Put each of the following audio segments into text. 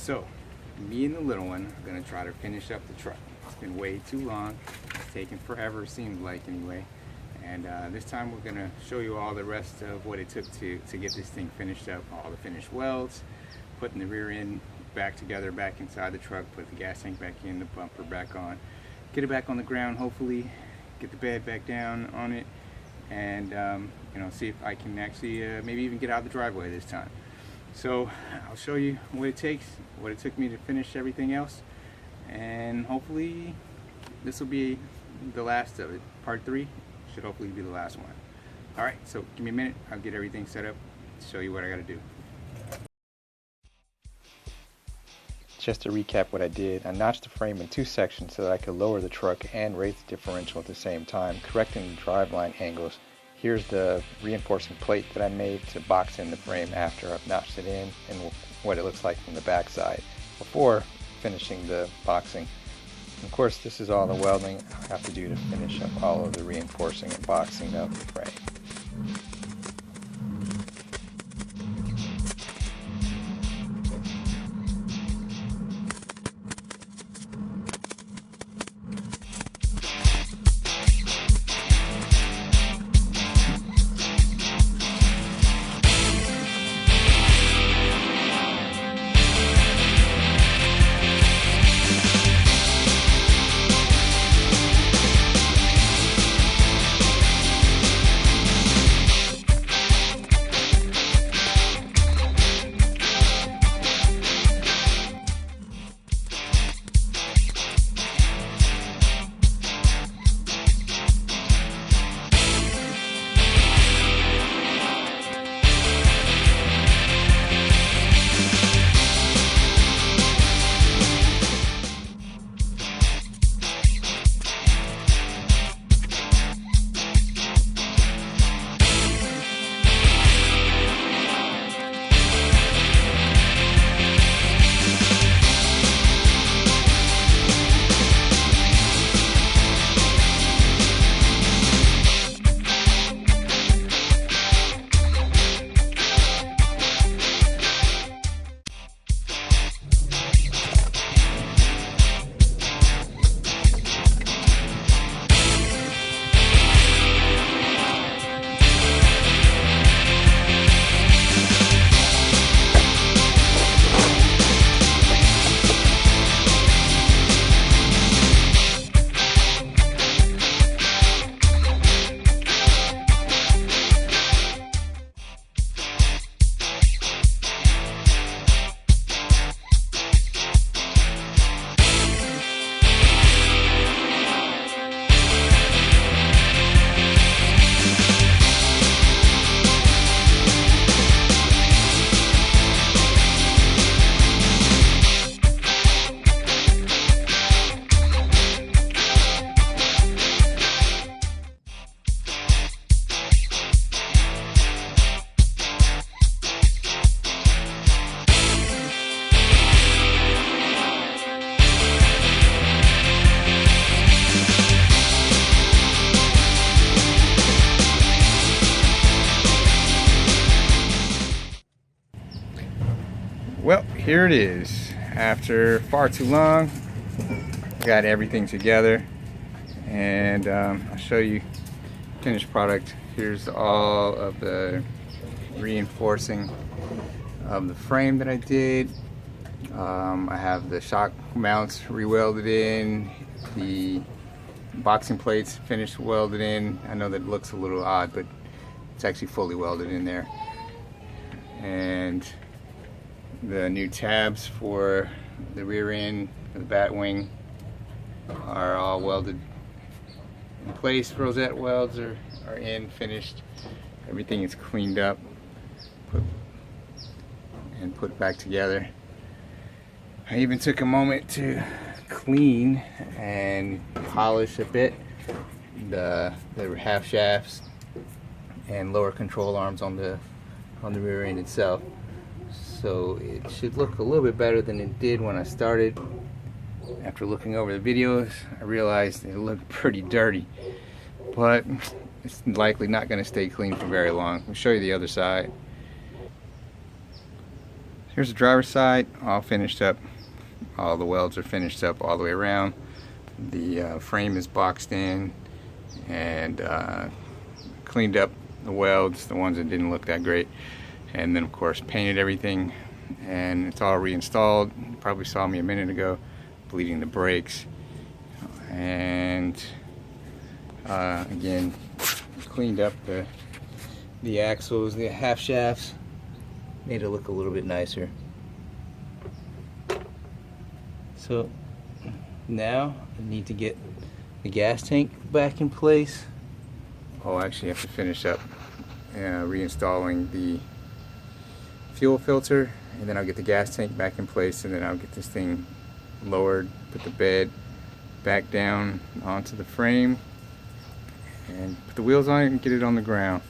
So, me and the little one are gonna try to finish up the truck. It's been way too long. It's taken forever, it seems like anyway. And this time we're gonna show you all the rest of what it took to get this thing finished up. All the finished welds, putting the rear end back together, back inside the truck, put the gas tank back in, the bumper back on, get it back on the ground hopefully, get the bed back down on it, and you know, see if I can actually maybe even get out of the driveway this time. So I'll show you what it takes, what it took me to finish everything else, and hopefully this will be the last of it. Part 3 should hopefully be the last one. Alright, so give me a minute, I'll get everything set up to show you what I gotta do. Just to recap what I did, I notched the frame in 2 sections so that I could lower the truck and raise the differential at the same time, correcting the driveline angles. Here's the reinforcing plate that I made to box in the frame after I've notched it in, and what it looks like from the back side before finishing the boxing. And of course, this is all the welding I have to do to finish up all of the reinforcing and boxing of the frame. Well, here it is. After far too long, got everything together, and I'll show you finished product. Here's all of the reinforcing of the frame that I did. I have the shock mounts re-welded in, the boxing plates finished welded in. I know that it looks a little odd, but it's actually fully welded in there. And the new tabs for the rear end of the bat wing are all welded in place. Rosette welds are in, finished. Everything is cleaned up, put back together. I even took a moment to clean and polish a bit the half shafts and lower control arms on the rear end itself. So it should look a little bit better than it did when I started. After looking over the videos, I realized it looked pretty dirty, but it's likely not going to stay clean for very long. I'll show you the other side. here's the driver's side, all finished up. All the welds are finished up all the way around. The frame is boxed in and cleaned up the welds, the ones that didn't look that great, and then of course painted everything, and it's all reinstalled. You probably saw me a minute ago bleeding the brakes, and again cleaned up the axles, the half shafts, made it look a little bit nicer. So now I need to get the gas tank back in place. I'll actually have to finish up reinstalling the fuel filter, and then I'll get the gas tank back in place, and then I'll get this thing lowered, put the bed back down onto the frame, and put the wheels on it and get it on the ground.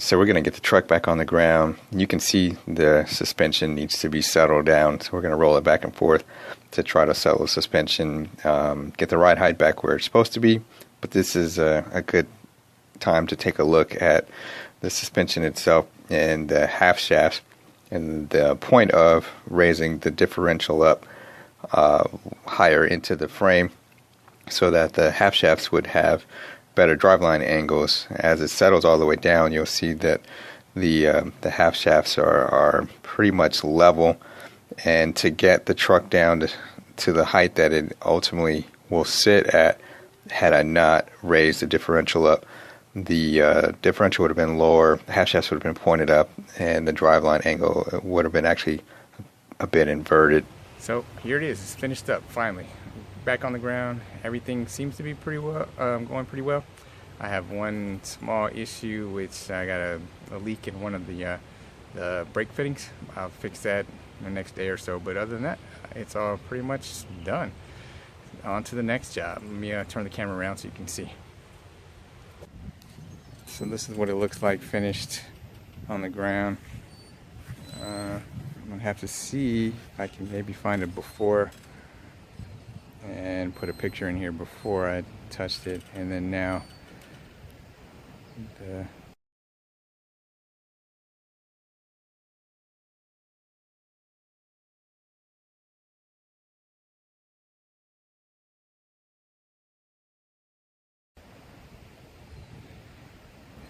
So we're going to get the truck back on the ground. You can see the suspension needs to be settled down, so we're going to roll it back and forth to try to settle the suspension, get the ride height back where it's supposed to be. But this is a good time to take a look at the suspension itself and the half shafts, and the point of raising the differential up higher into the frame so that the half shafts would have better driveline angles. As it settles all the way down, you'll see that the half shafts are pretty much level, and to get the truck down to the height that it ultimately will sit at, had I not raised the differential up, the differential would have been lower, the half shafts would have been pointed up, and the driveline angle would have been actually a bit inverted. So here it is, it's finished up finally. Back on the ground, everything seems to be pretty well, going pretty well. I have one small issue, which I got a leak in one of the brake fittings. I'll fix that in the next day or so, but other than that, it's all pretty much done. On to the next job. Let me turn the camera around so you can see. So this is what it looks like finished on the ground. I'm gonna have to see if I can maybe find a before and put a picture in here before I touched it, and then now it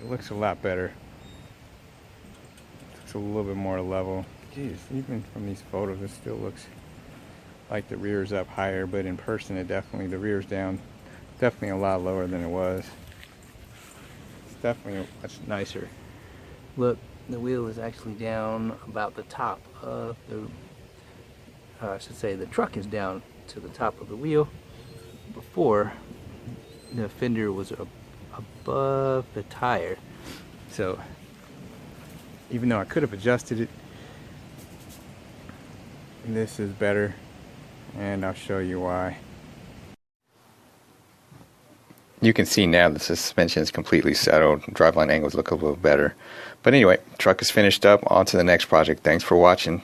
looks a lot better. It looks a little bit more level. Jeez, even from these photos it still looks like the rear's up higher, but in person it the rear's down, definitely a lot lower than it was. It's definitely much nicer. Look, the wheel is actually down about the top of the, I should say the truck is down to the top of the wheel. Before, the fender was above the tire. So even though I could have adjusted it, this is better, and I'll show you why. You can see now the suspension is completely settled. Driveline angles look a little better. But anyway, truck is finished up. On to the next project. Thanks for watching.